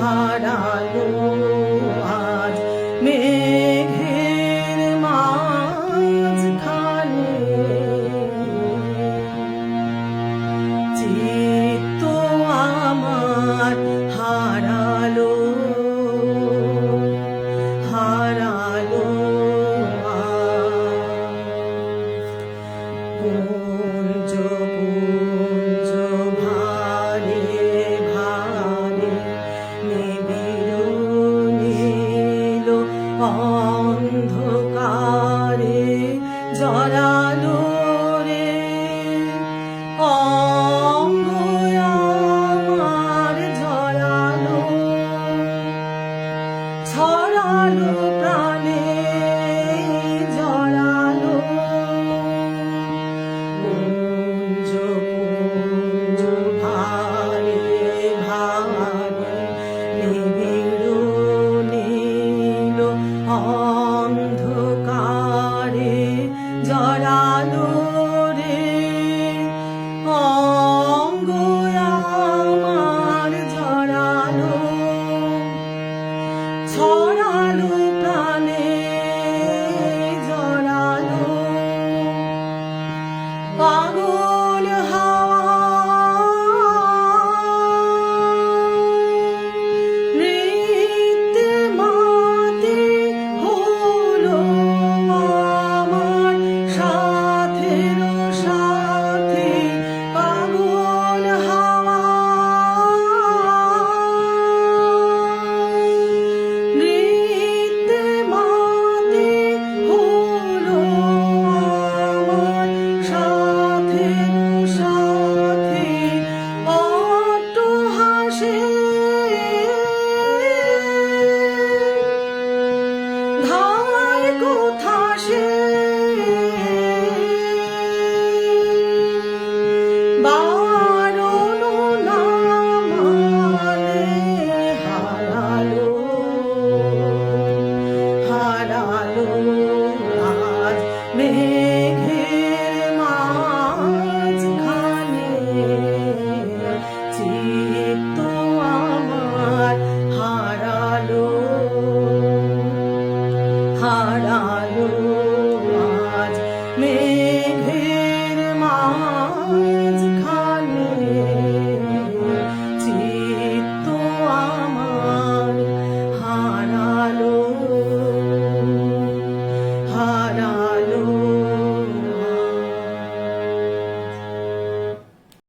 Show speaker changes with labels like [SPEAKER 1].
[SPEAKER 1] হারালো আজ মেঘের মাঝখানে চিত্ত আমার হারালো হারালো পুঞ্জ পুঞ্জ ভারে ভারে নিবিড় নীল অন্ধকারে জড়ালো রে অঙ্গ আমার জড়ালো ছড়ালো প্রাণে জড়ালো পুঞ্জ পুঞ্জ ভারে ভারে নিবিড় নীল অন্ধকারে জড়ালো রে অঙ্গ আমার জড়ালো ছড়ালো প্রাণে জড়ালো পাগল হাওয়া নৃত্যে মাতে হলো আমার সাথের সাথে পাগল হাওয়া নৃত্যে মাতে হলো আমার সাথের সাথে অট্টহাসে ধায় কোথা সে বারণ না মানে হারালো হারালো আজ মেঘের মাঝখানে চিত্ত আমার হারালো হারালো আজ